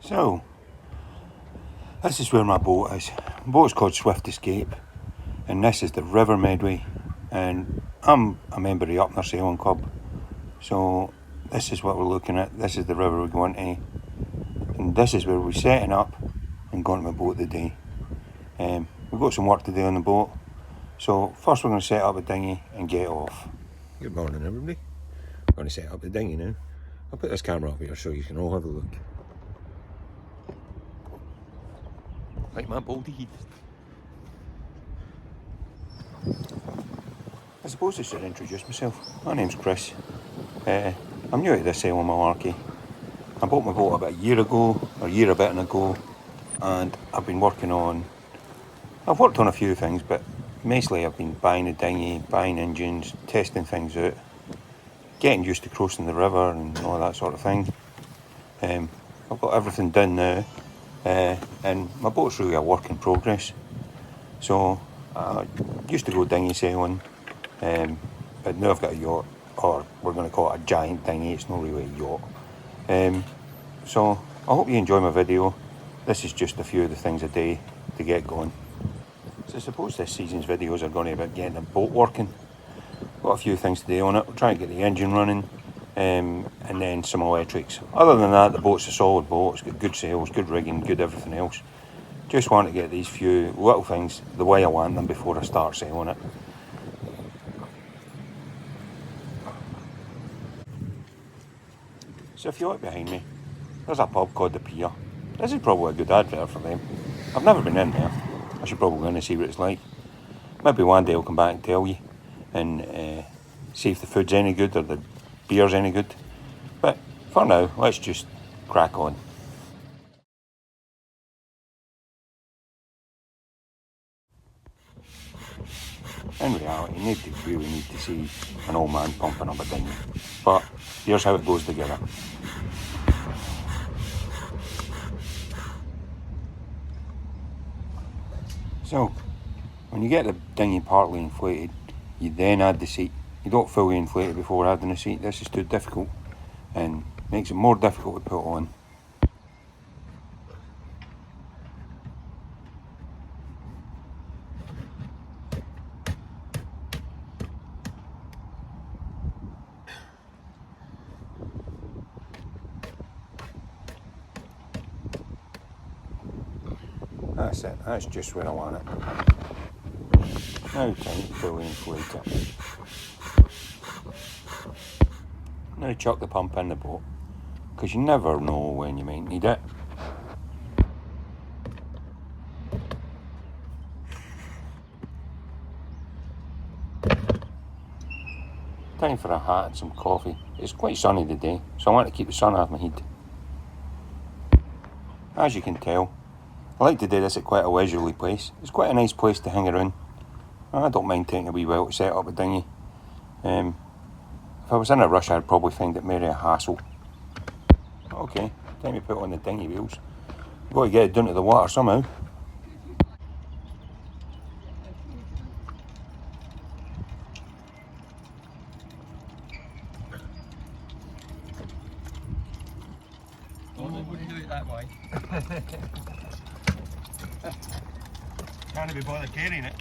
So, this is where my boat is. My boat's called Swift Escape, and this is the River Medway, and I'm a member of the Up There Sailing Club, so this is what we're looking at. This is the river we're going to, and this is where we're setting up and going to my boat today. We've got some work to do on the boat, so first we're going to set up a dinghy and get off. Good morning everybody. I'm going to set up the dinghy now. I'll put this camera up here so you can all have a look. Like my baldy heat. I suppose I should introduce myself. My name's Chris. I'm new to this sailing malarkey. I bought my boat about a year a bit ago, and I've worked on a few things, but mostly I've been buying a dinghy, buying engines, testing things out, getting used to crossing the river and all that sort of thing. I've got everything done now, and my boat's really a work in progress. So I used to go dinghy sailing, but now I've got a yacht, or we're going to call it a giant dinghy. It's not really a yacht. So I hope you enjoy my video. This is just a few of the things I do to get going. So I suppose this season's videos are going to be about getting the boat working. Got a few things to do on it. We're trying to get the engine running, and then some electrics. Other than that, the boat's a solid boat. It's got good sails, good rigging, good everything else. Just want to get these few little things the way I want them before I start sailing it. So if you look behind me, there's a pub called the Pier. This is probably a good advert for them. I've never been in there. I should probably go in and see what it's like. Maybe one day I'll come back and tell you, and see if the food's any good or the beer's any good. But for now, let's just crack on. In reality, nobody really needs to see an old man pumping up a dinghy. But here's how it goes together. So, when you get the dinghy partly inflated, you then add the seat. You don't fully inflate it before adding the seat. This is too difficult and makes it more difficult to put on. That's it, that's just where I want it. Now time to fully inflate it. Now chuck the pump in the boat, because you never know when you might need it. Time for a hat and some coffee. It's quite sunny today, so I want to keep the sun off my head. As you can tell, I like to do this at quite a leisurely place. It's quite a nice place to hang around. I don't mind taking a wee while to set up a dinghy. If I was in a rush, I'd probably find it merely a hassle. Okay, time to put on the dinghy wheels. I've got to get it down to the water somehow. Oh, I wouldn't do it that way. Can't be bothered carrying it.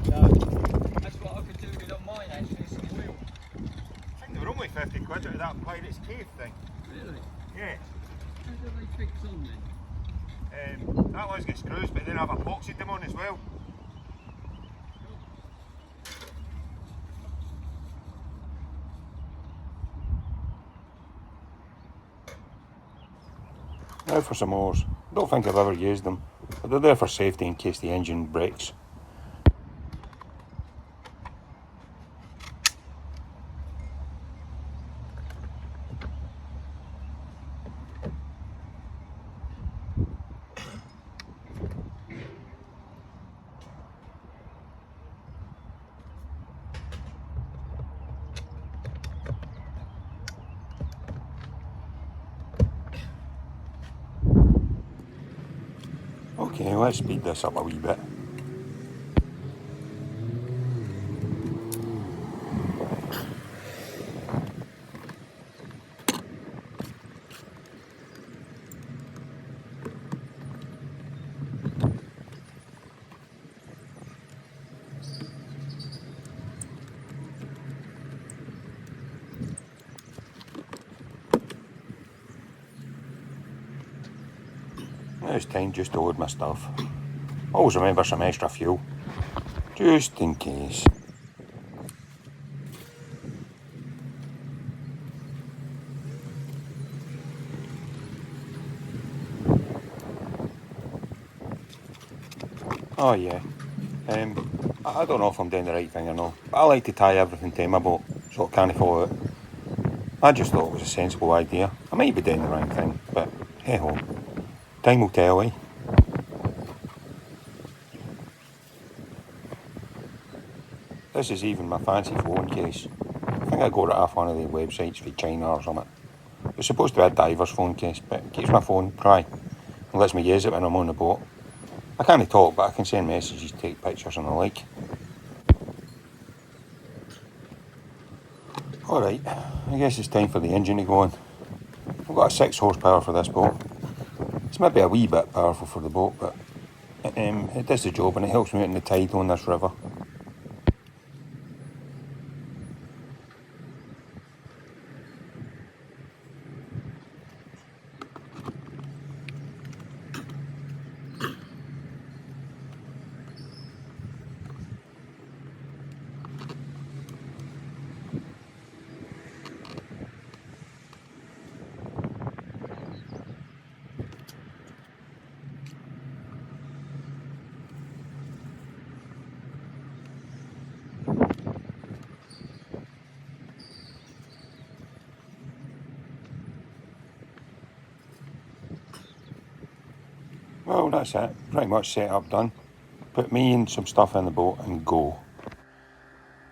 No, that's what I could do with on mine actually, some wheel. I think they were only 50 quid out of that Pirate's Cave thing. Really? Yeah. How do they fix on then? That one's got screws, but then I've epoxied them on as well. Now for some oars. Don't think I've ever used them, but they're there for safety in case the engine breaks. Okay, let's speed this up a wee bit. Now it's time just to load my stuff. Always remember some extra fuel, just in case. Oh yeah, I don't know if I'm doing the right thing or not, but I like to tie everything to my boat so it can't fall out. I just thought it was a sensible idea. I might be doing the wrong thing, but hey ho, time will tell, eh? This is even my fancy phone case. I think I got it off one of the websites for China or something. It's supposed to be a diver's phone case, but it keeps my phone dry and lets me use it when I'm on the boat. I can't talk, but I can send messages, take pictures and the like. Alright, I guess it's time for the engine to go on. I've got a 6 horsepower for this boat. It's maybe a wee bit powerful for the boat, but it does the job and it helps me out in the tide on this river. Well, that's it. Pretty much set up done. Put me and some stuff in the boat and go.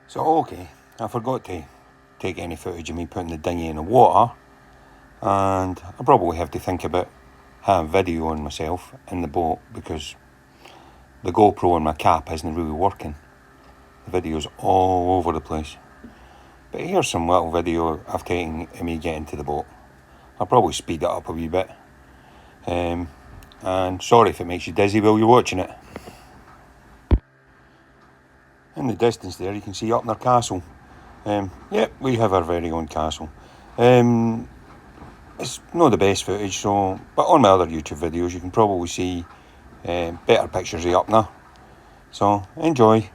So, okay, I forgot to take any footage of me putting the dinghy in the water, and I probably have to think about having video on myself in the boat because the GoPro on my cap isn't really working. The video's all over the place. But here's some little video I've taken of me getting to the boat. I'll probably speed it up a wee bit. And sorry if it makes you dizzy while you're watching it. In the distance there you can see Upner Castle. Yep, we have our very own castle. It's not the best footage, but on my other YouTube videos you can probably see better pictures of Upner. So enjoy.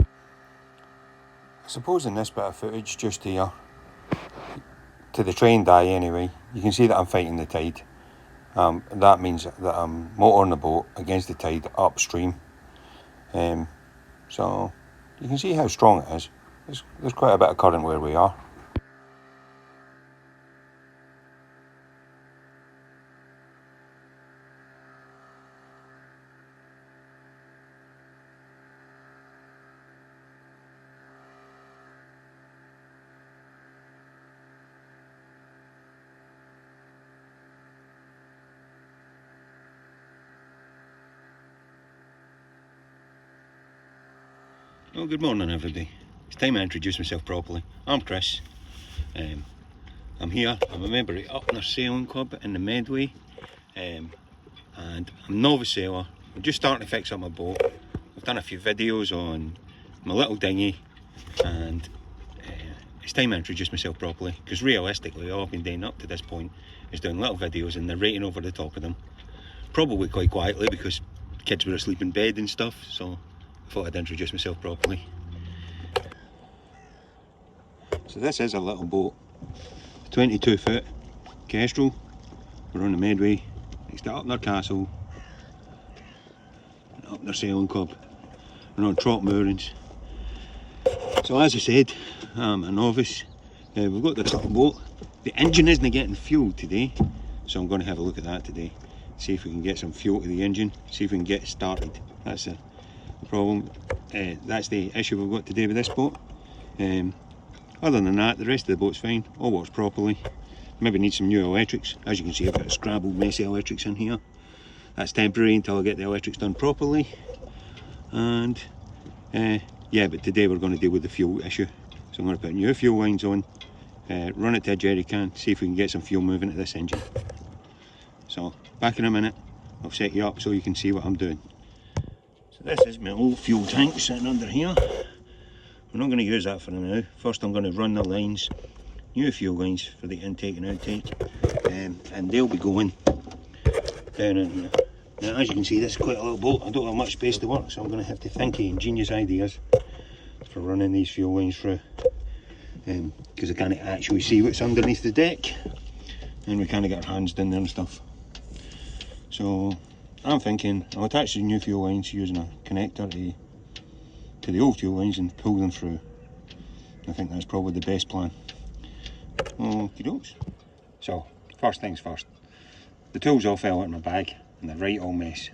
I suppose in this bit of footage just here, to the trained eye anyway, you can see that I'm fighting the tide. That means that I'm motoring the boat against the tide upstream. So you can see how strong it is. There's quite a bit of current where we are. Well, good morning everybody. It's time I introduce myself properly. I'm Chris. I'm here. I'm a member of Upner Sailing Club in the Medway. And I'm a novice sailor. I'm just starting to fix up my boat. I've done a few videos on my little dinghy, and it's time I introduce myself properly, because realistically all I've been doing up to this point is doing little videos and narrating over the top of them. Probably quite quietly because the kids were asleep in bed and stuff, so I thought I'd introduce myself properly. So this is a little boat, 22 foot Kestrel. We're on the Medway, next to Upner Castle, Upner Sailing Club. We're on trot moorings. So as I said, I'm a novice. We've got this little boat. The engine isn't getting fuel today, so I'm going to have a look at that today. See if we can get some fuel to the engine, see if we can get it started. That's the problem. That's the issue we've got today with this boat. Other than that, the rest of the boat's fine, all works properly. Maybe need some new electrics. As you can see, I've got a scrabbled messy electrics in here. That's temporary until I get the electrics done properly. And yeah, but today we're going to deal with the fuel issue. So I'm going to put new fuel lines on, run it to a jerry can, see if we can get some fuel moving to this engine. So back in a minute, I'll set you up so you can see what I'm doing. So this is my old fuel tank sitting under here. We're not going to use that for now. First I'm going to run the lines, new fuel lines for the intake and outtake, and they'll be going down in here. Now as you can see, this is quite a little boat. I don't have much space to work, so I'm going to have to think of ingenious ideas for running these fuel lines through. Because I can't actually see what's underneath the deck, and we kind of get our hands down there and stuff. So I'm thinking I'll attach the new fuel lines using a connector to the old fuel lines and pull them through. I think that's probably the best plan. Okie dokes. So first things first, the tools all fell out of my bag and they're right all mess,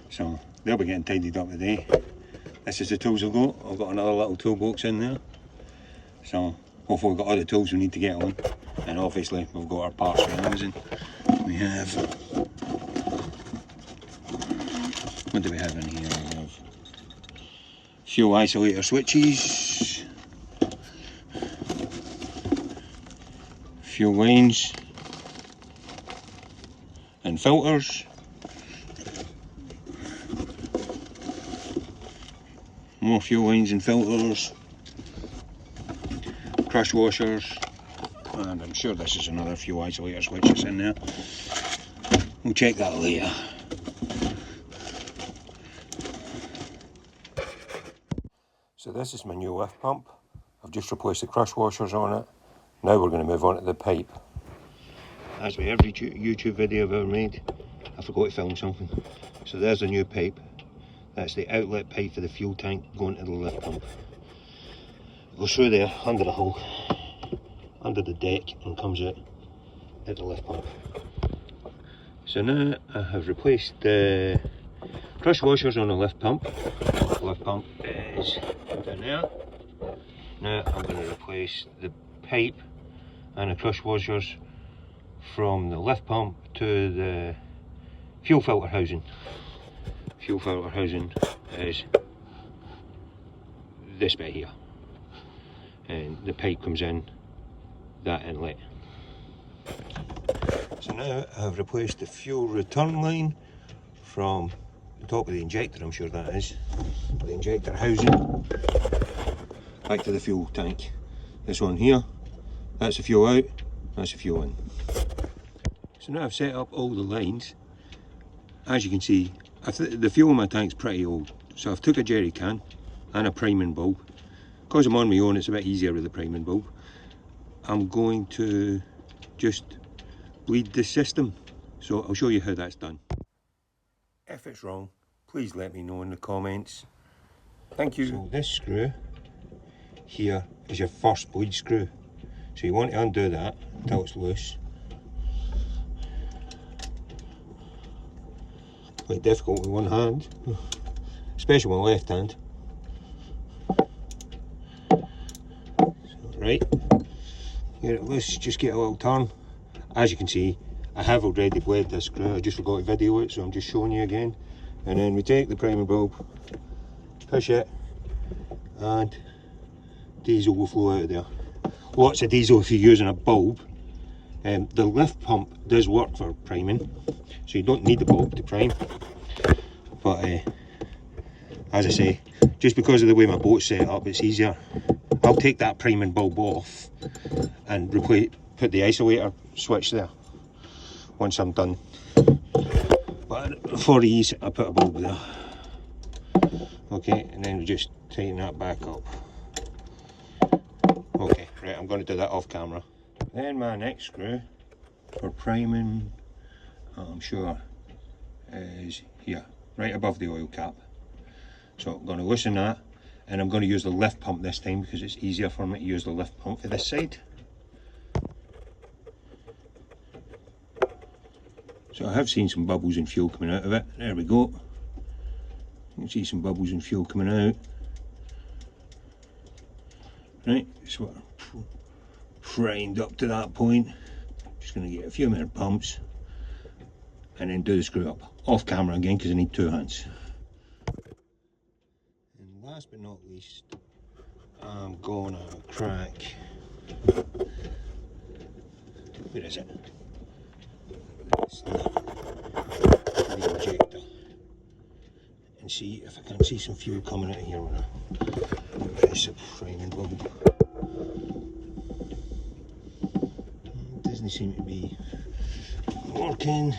so they'll be getting tidied up today. This is the tools I've got. I've got another little toolbox in there, so hopefully we've got other tools we need to get on, and obviously we've got our parts for using. We have, what do we have in here? We have fuel isolator switches, fuel lines and filters, more fuel lines and filters, crush washers, and I'm sure this is another fuel isolator switch that's in there. We'll check that later. So this is my new lift pump. I've just replaced the crush washers on it. Now we're going to move on to the pipe. As with every YouTube video I've ever made, I forgot to film something. So there's the new pipe. That's the outlet pipe for the fuel tank going to the lift pump. It goes through there, under the hull, under the deck, and comes out at the lift pump. So now I have replaced the crush washers on the lift pump. The lift pump is down there. Now I'm going to replace the pipe and the crush washers from the lift pump to the fuel filter housing. Fuel filter housing is this bit here, and the pipe comes in that inlet. So now I've replaced the fuel return line from the top of the injector, I'm sure that is, the injector housing, back to the fuel tank. This one here, that's the fuel out, that's the fuel in. So now I've set up all the lines. As you can see, the fuel in my tank's pretty old, so I've took a jerry can and a priming bulb. Because I'm on my own, it's a bit easier with the priming bulb. I'm going to just bleed the system, so I'll show you how that's done. If it's wrong, please let me know in the comments. Thank you. So this screw here is your first bleed screw, so you want to undo that until it's loose. Quite difficult with one hand, especially my left hand. So, right, get it loose, just get a little turn. As you can see, I have already bled this screw, I just forgot to video it, so I'm just showing you again. And then we take the primer bulb, push it, and diesel will flow out of there. Lots of diesel if you're using a bulb. The lift pump does work for priming, so you don't need the bulb to prime. But as I say, just because of the way my boat's set up, it's easier. I'll take that priming bulb off and put the isolator switch there once I'm done. But for ease, I put a bulb there. Okay, and then we just tighten that back up. Okay, right, I'm going to do that off camera. Then my next screw for priming, I'm sure, is here, right above the oil cap. So I'm going to loosen that, and I'm going to use the lift pump this time because it's easier for me to use the lift pump for this side. So I have seen some bubbles and fuel coming out of it. There we go. You can see some bubbles and fuel coming out. Right, so primed up to that point. Just going to get a few more pumps and then do the screw up. Off camera again because I need two hands. And last but not least, I'm going to crack, where is it? The injector. And see if I can see some fuel coming out of here when I press the priming bulb. It doesn't seem to be working.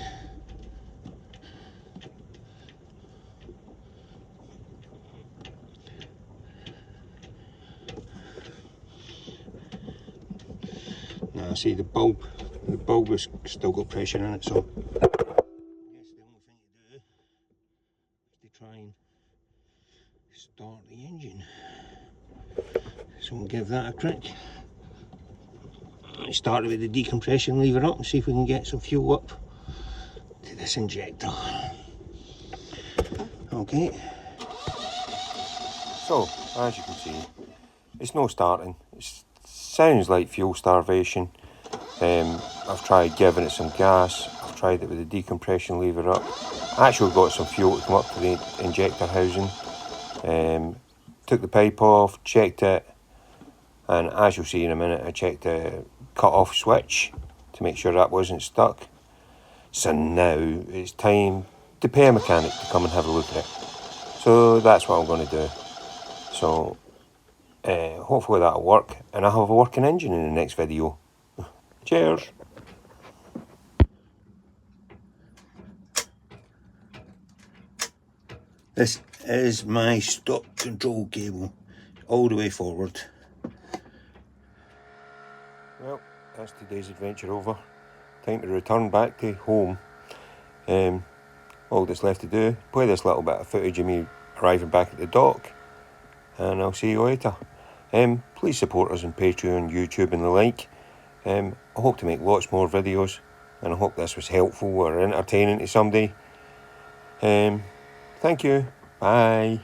see the bulb has still got pressure in it, so I guess the only thing to do is to try and start the engine. So we'll give that a crack. Start with the decompression lever up and see if we can get some fuel up to this injector. Okay. So, as you can see, it's no starting. It sounds like fuel starvation. I've tried giving it some gas. I've tried it with the decompression lever up. I actually got some fuel to come up to the injector housing. Took the pipe off, checked it, and as you'll see in a minute, I checked the cut-off switch to make sure that wasn't stuck. So now it's time to pay a mechanic to come and have a look at it. So that's what I'm going to do. So hopefully that'll work, and I'll have a working engine in the next video. Cheers! This is my stop control cable, all the way forward. Well, that's today's adventure over. Time to return back to home. All that's left to do, play this little bit of footage of me arriving back at the dock, and I'll see you later. Please support us on Patreon, YouTube and the like. I hope to make lots more videos, and I hope this was helpful or entertaining to somebody. Thank you. Bye.